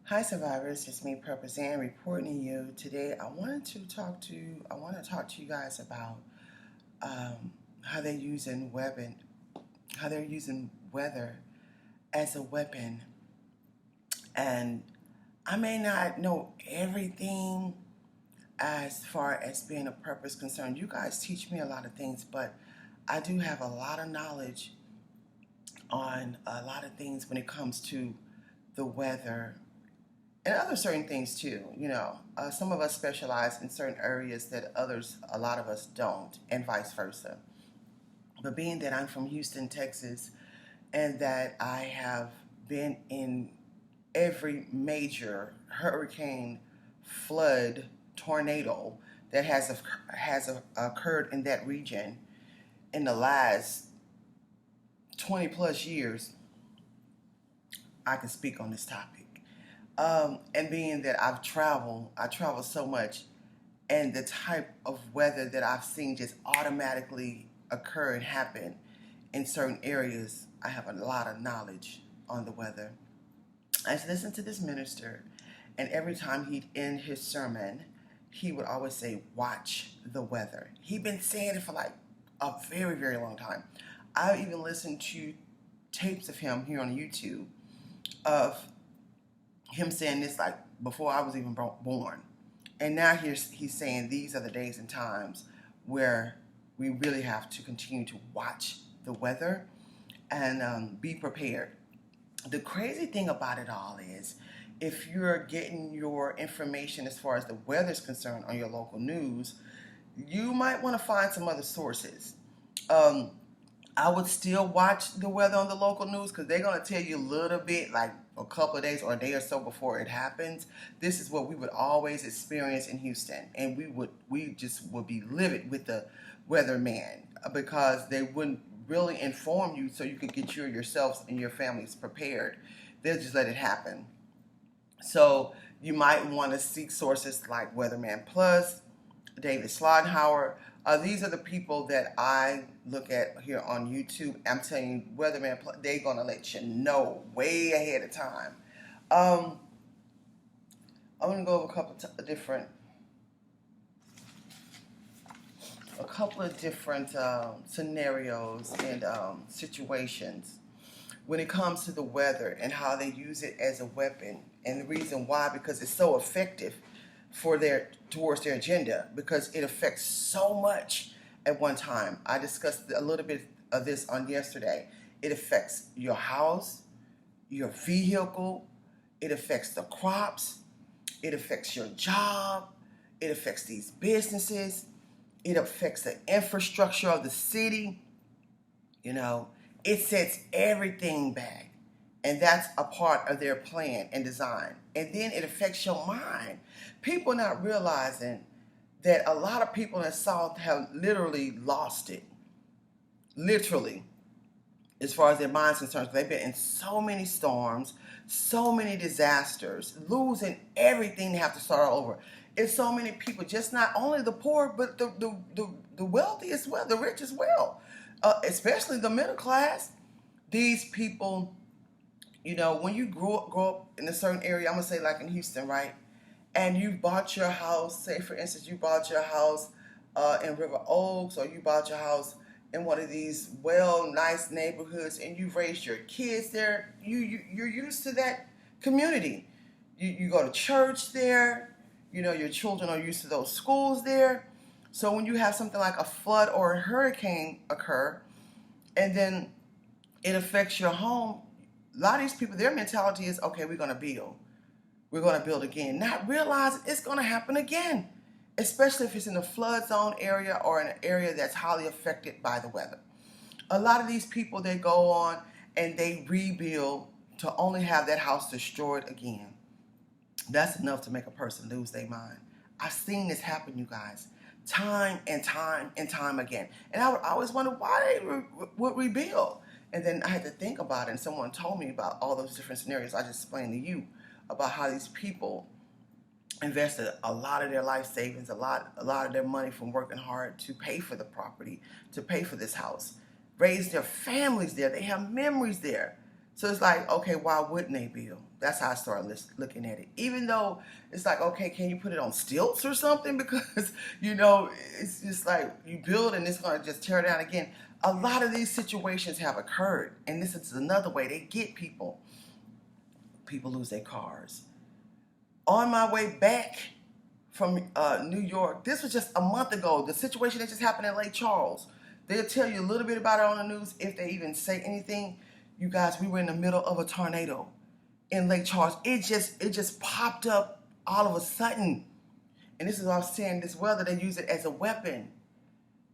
Hi survivors, it's me Purpose Ann reporting to you. Today I want to talk to you guys about how they're using weather as a weapon. And I may not know everything as far as being a purpose concerned. You guys teach me a lot of things, but I do have a lot of knowledge on a lot of things when it comes to the weather and other certain things too. Some of us specialize in certain areas that a lot of us don't, and vice versa. But being that I'm from Houston, Texas, and that I have been in every major hurricane, flood, tornado that has occurred in that region in the last 20 plus years, I can speak on this topic. And being that I travel so much, and the type of weather that I've seen just automatically occur and happen in certain areas, I have a lot of knowledge on the weather. I listened to this minister, and every time he'd end his sermon, he would always say, "Watch the weather." He'd been saying it for like a very, very long time. I even listened to tapes of him here on YouTube of him saying this like before I was even born. And now he's saying these are the days and times where we really have to continue to watch the weather and be prepared. The crazy thing about it all is if you're getting your information as far as the weather's concerned on your local news, you might want to find some other sources. Um, I would still watch the weather on the local news because they're going to tell you a little bit, like a couple of days or a day or so before it happens. This is what we would always experience in Houston, and we just would be livid with the weatherman because they wouldn't really inform you so you could get yourselves and your families prepared. They'll just let it happen. So you might want to seek sources like Weatherman Plus, David Slodenhauer. These are the people that I look at here on YouTube. I'm telling you, Weatherman Plus, they're going to let you know way ahead of time. Um, I'm going to go over a couple of different scenarios and situations when it comes to the weather and how they use it as a weapon, and the reason why, because it's so effective towards their agenda, because it affects so much at one time. I discussed a little bit of this on yesterday. It affects your house, your vehicle, it affects the crops, it affects your job, it affects these businesses, it affects the infrastructure of the city. You know, it sets everything back. And that's a part of their plan and design. And then it affects your mind. People not realizing that a lot of people in the South have literally lost it. Literally, as far as their minds concerned. They've been in so many storms, so many disasters, losing everything. They have to start all over. It's so many people, just not only the poor, but the wealthy as well, the rich as well, especially the middle class. These people, when you grow up in a certain area, I'm going to say like in Houston, right? And you bought your house, say for instance, you bought your house in River Oaks, or you bought your house in one of these nice neighborhoods, and you've raised your kids there. You're used to that community. You go to church there. Your children are used to those schools there. So when you have something like a flood or a hurricane occur, and then it affects your home, a lot of these people, their mentality is, okay, we're going to build. We're going to build again. Not realizing it's going to happen again, especially if it's in a flood zone area or in an area that's highly affected by the weather. A lot of these people, they go on and they rebuild to only have that house destroyed again. That's enough to make a person lose their mind. I've seen this happen, you guys, time and time and time again. And I would always wonder why they would rebuild. And then I had to think about it, and someone told me about all those different scenarios I just explained to you about how these people invested a lot of their life savings, a lot of their money from working hard to pay for the property, to pay for this house, raise their families there. They have memories there. So it's like, okay, why wouldn't they build? That's how I started looking at it. Even though it's like, okay, can you put it on stilts or something? Because, it's just like you build and it's going to just tear down again. A lot of these situations have occurred. And this is another way they get people. People lose their cars. On my way back from New York, this was just a month ago, the situation that just happened in Lake Charles. They'll tell you a little bit about it on the news if they even say anything. You guys, we were in the middle of a tornado in Lake Charles. It just popped up all of a sudden. And this is what I'm saying, this weather, they use it as a weapon.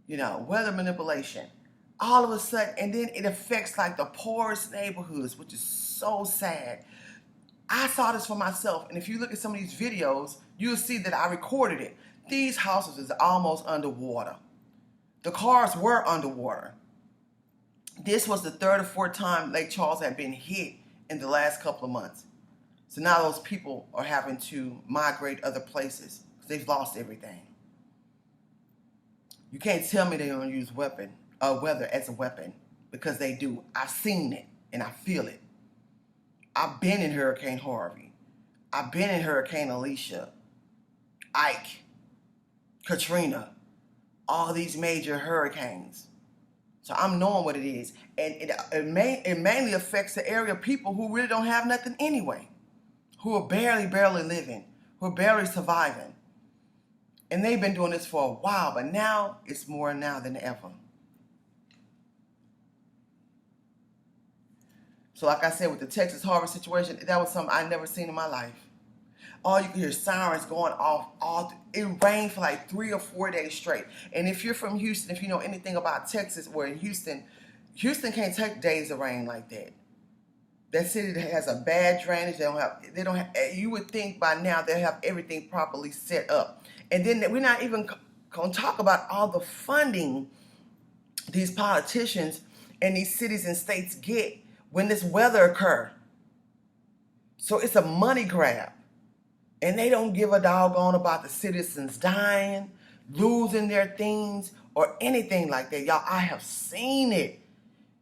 Weather manipulation. All of a sudden, and then it affects like the poorest neighborhoods, which is so sad. I saw this for myself, and if you look at some of these videos, you'll see that I recorded it. These houses is almost underwater. The cars were underwater. This was the third or fourth time Lake Charles had been hit in the last couple of months. So now those people are having to migrate other places because they've lost everything. You can't tell me they don't use weather as a weapon, because they do. I've seen it and I feel it. I've been in Hurricane Harvey. I've been in Hurricane Alicia, Ike, Katrina, all these major hurricanes. So I'm knowing what it is. And it mainly affects the area of people who really don't have nothing anyway, who are barely living, who are barely surviving. And they've been doing this for a while, but now it's more now than ever. So like I said, with the Texas Harvey situation, that was something I'd never seen in my life. All you can hear sirens going off. It rained for like 3 or 4 days straight. And if you're from Houston, if you know anything about Texas, or in Houston can't take days of rain like that. That city has a bad drainage. They don't have. You would think by now they have everything properly set up. And then we're not even going to talk about all the funding these politicians and these cities and states get when this weather occur. So it's a money grab. And they don't give a doggone about the citizens dying, losing their things, or anything like that. Y'all, I have seen it.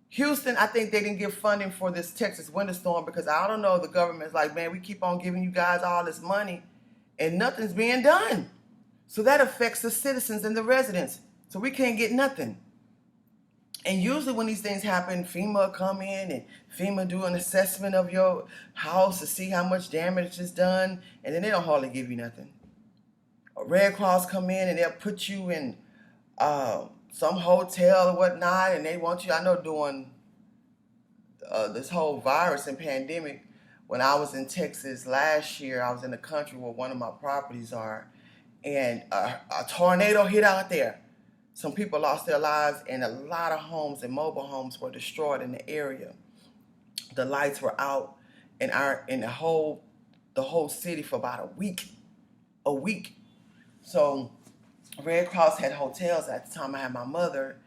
Houston, I think they didn't give funding for this Texas winter storm because I don't know, the government's like, man, we keep on giving you guys all this money and nothing's being done. So that affects the citizens and the residents. So we can't get nothing. And usually when these things happen, FEMA will come in and FEMA do an assessment of your house to see how much damage is done, and then they don't hardly give you nothing. A Red Cross come in and they'll put you in some hotel or whatnot, and they want you, I know during this whole virus and pandemic, when I was in Texas last year, I was in the country where one of my properties are, and a tornado hit out there. Some people lost their lives, and a lot of homes and mobile homes were destroyed in the area. The lights were out in the whole city for about a week. So Red Cross had hotels at the time. I had my mother,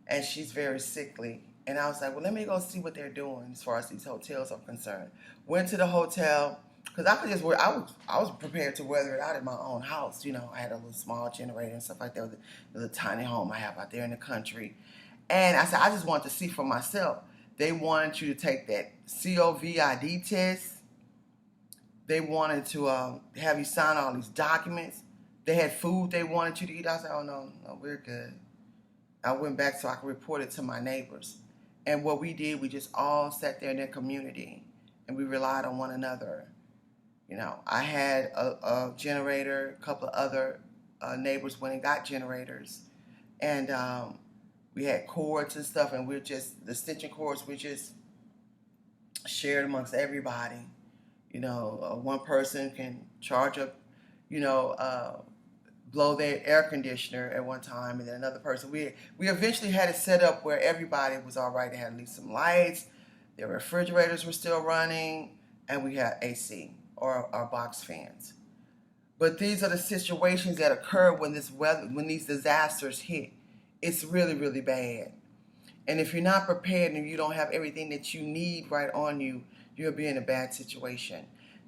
and she's very sickly. And I was like, well, let me go see what they're doing as far as these hotels are concerned. Went to the hotel, because I was prepared to weather it out in my own house. I had a little small generator and stuff like that. It was a tiny home I have out there in the country. And I said, I just wanted to see for myself. They wanted you to take that COVID test. They wanted to have you sign all these documents. They had food they wanted you to eat. I said, oh, no, we're good. I went back so I could report it to my neighbors. And what we did, we just all sat there in their community, and we relied on one another. I had a generator, a couple of other neighbors went and got generators. And we had cords and stuff, and the extension cords, we just shared amongst everybody. One person can charge up, blow their air conditioner at one time, and then another person. We eventually had it set up where everybody was all right. They had at least some lights, their refrigerators were still running, and we had AC or our box fans. But these are the situations that occur when these disasters hit. It's really, really bad. And if you're not prepared and you don't have everything that you need right on you, you'll be in a bad situation.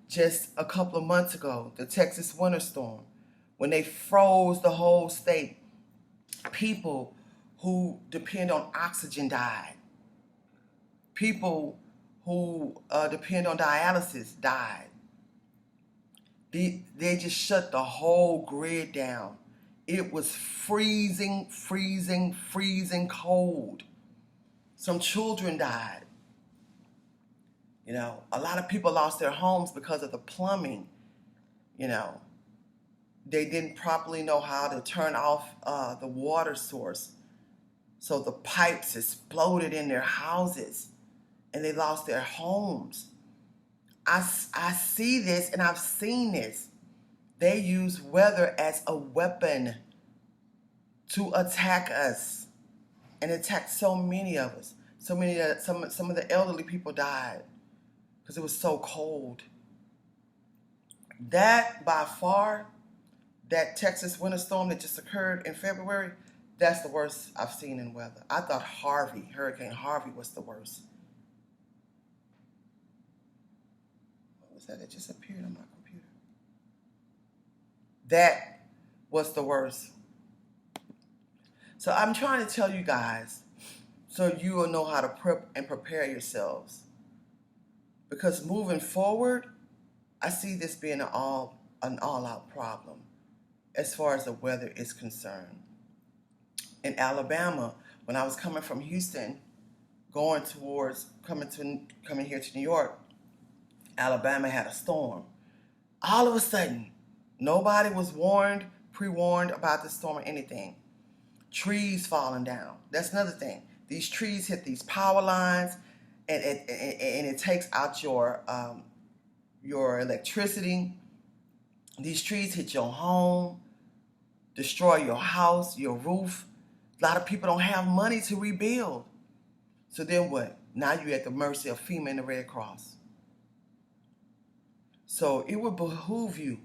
Just a couple of months ago, the Texas winter storm, when they froze the whole state, people who depend on oxygen died. People who depend on dialysis died. They just shut the whole grid down. It was freezing, freezing, freezing cold. Some children died. You know, a lot of people lost their homes because of the plumbing. You know, they didn't properly know how to turn off the water source. So the pipes exploded in their houses and they lost their homes. I see this and I've seen this. They use weather as a weapon to attack us and attack so many of us. Some of the elderly people died because it was so cold. That by far, that Texas winter storm that just occurred in February, that's the worst I've seen in weather. I thought Hurricane Harvey was the worst. What was that? It just appeared on my computer. That was the worst. So I'm trying to tell you guys so you will know how to prep and prepare yourselves. Because moving forward, I see this being an all-out problem as far as the weather is concerned. In Alabama, when I was coming from Houston, coming here to New York, Alabama had a storm. All of a sudden, nobody was pre-warned about the storm or anything. Trees falling down. That's another thing. These trees hit these power lines, and it takes out your electricity. These trees hit your home, destroy your house, your roof. A lot of people don't have money to rebuild. So then what? Now you're at the mercy of FEMA and the Red Cross. So it would behoove you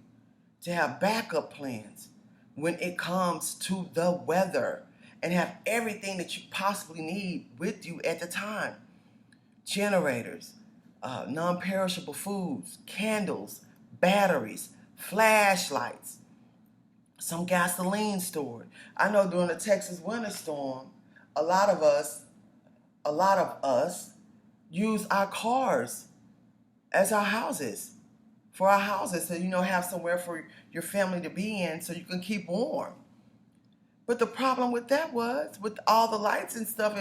to have backup plans when it comes to the weather and have everything that you possibly need with you at the time. Generators, non-perishable foods, candles, batteries, flashlights, some gasoline stored. I know during the Texas winter storm, a lot of us use our cars as our houses, for our houses, so have somewhere for your family to be in so you can keep warm. But the problem with that was, with all the lights and stuff,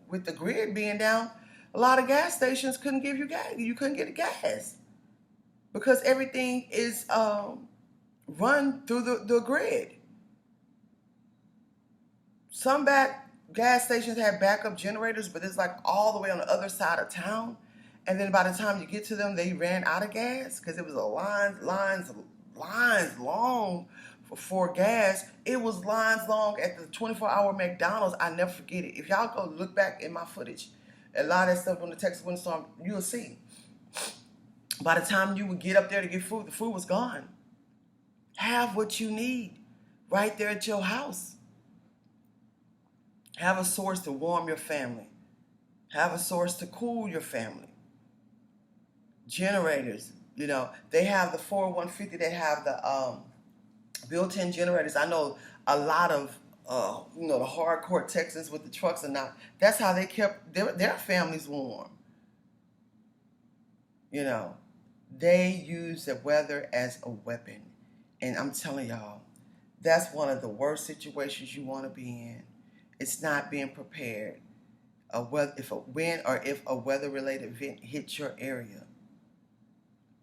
with the grid being down, a lot of gas stations couldn't give you gas. You couldn't get gas because everything is run through the grid. Some gas stations have backup generators, but it's like all the way on the other side of town. And then by the time you get to them, they ran out of gas because it was lines long for gas. It was lines long at the 24-hour McDonald's. I never forget it. If y'all go look back in my footage, a lot of that stuff on the Texas winter storm, you'll see. By the time you would get up there to get food, the food was gone. Have what you need right there at your house. Have a source to warm your family. Have a source to cool your family. Generators, they have the 4150 that have the built-in generators. I know a lot of the hardcore Texans with the trucks and not. That's how they kept their families warm. They use the weather as a weapon, and I'm telling y'all, that's one of the worst situations you want to be in. It's not being prepared. If a weather-related event hits your area.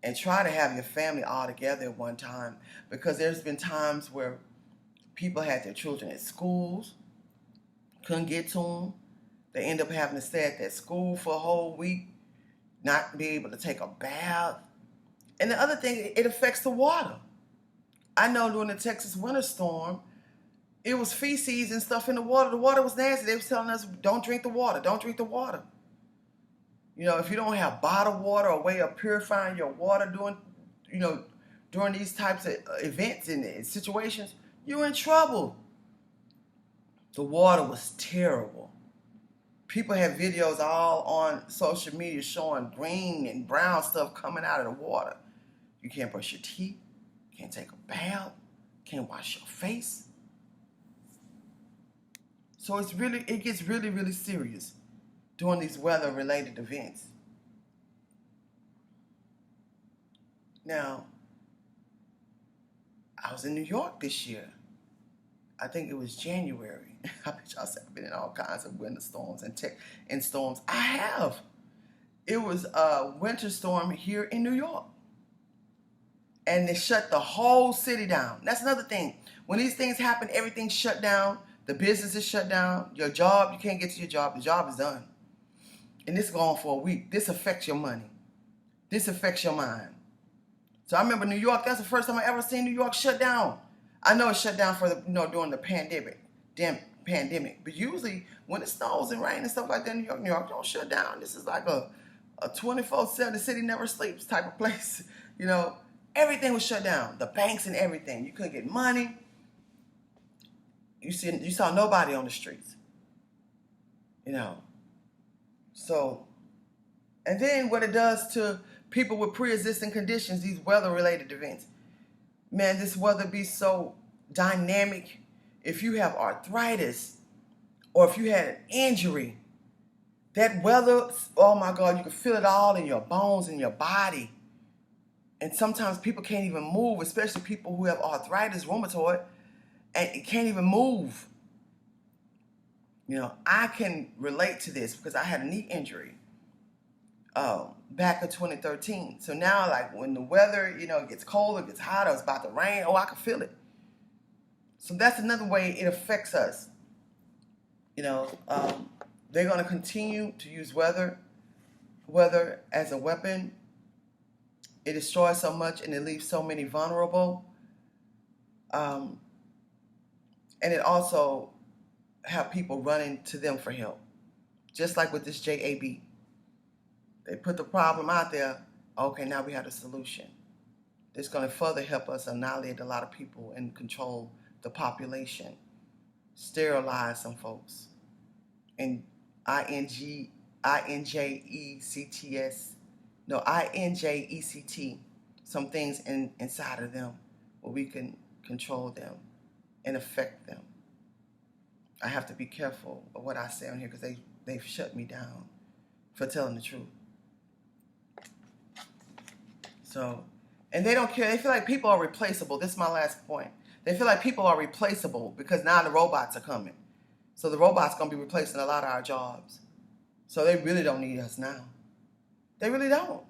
And try to have your family all together at one time, because there's been times where people had their children at schools, couldn't get to them. They end up having to stay at that school for a whole week, not be able to take a bath. And the other thing, it affects the water. I know during the Texas winter storm, it was feces and stuff in the water. The water was nasty. They was telling us, don't drink the water. Don't drink the water. If you don't have bottled water, a way of purifying your water during these types of events and situations, you're in trouble. The water was terrible. People have videos all on social media showing green and brown stuff coming out of the water. You can't brush your teeth, can't take a bath, can't wash your face. So it gets really, really serious during these weather-related events. Now, I was in New York this year. I think it was January. I bet y'all said I've been in all kinds of winter storms and storms. I have. It was a winter storm here in New York. And they shut the whole city down. That's another thing. When these things happen, everything's shut down. The business is shut down. Your job, you can't get to your job. The job is done. And this is going for a week. This affects your money. This affects your mind. So I remember New York, that's the first time I ever seen New York shut down. I know it's shut down for during the pandemic. But usually when it snows and rains and stuff like that in New York don't shut down. This is like a 24/7, the city never sleeps type of place. Everything was shut down. The banks and everything. You couldn't get money. You saw nobody on the streets. So, and then what it does to people with pre-existing conditions, these weather-related events. Man, this weather be so dynamic. If you have arthritis or if you had an injury, that weather, oh my God, you can feel it all in your bones and your body. And sometimes people can't even move, especially people who have arthritis, rheumatoid, and it can't even move. I can relate to this because I had a knee injury back in 2013. So now, like when the weather, it gets colder, it gets hotter, it's about to rain, I can feel it. So that's another way it affects us. They're going to continue to use weather as a weapon. It destroys so much and it leaves so many vulnerable. And it also have people running to them for help. Just like with this JAB. They put the problem out there. Okay, now we have a solution. It's going to further help us annihilate a lot of people and control the population. Sterilize some folks. And INJECT, some things inside of them where we can control them and affect them. I have to be careful of what I say on here because they've shut me down for telling the truth. So, and they don't care. They feel like people are replaceable. This is my last point. They feel like people are replaceable because now the robots are coming. So the robots going to be replacing a lot of our jobs. So they really don't need us now. They really don't.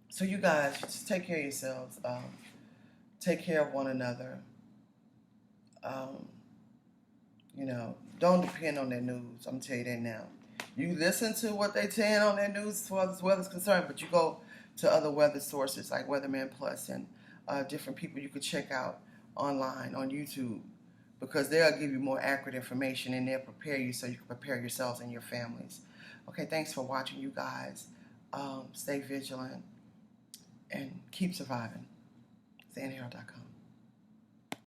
So you guys, just take care of yourselves. Take care of one another. Don't depend on their news. I'm going to tell you that now. You listen to what they saying on their news as far as weather's concerned, but you go to other weather sources like Weatherman Plus and different people you could check out online on YouTube because they'll give you more accurate information and they'll prepare you so you can prepare yourselves and your families. Okay, thanks for watching, you guys. Stay vigilant and keep surviving. SandyHarrell.com.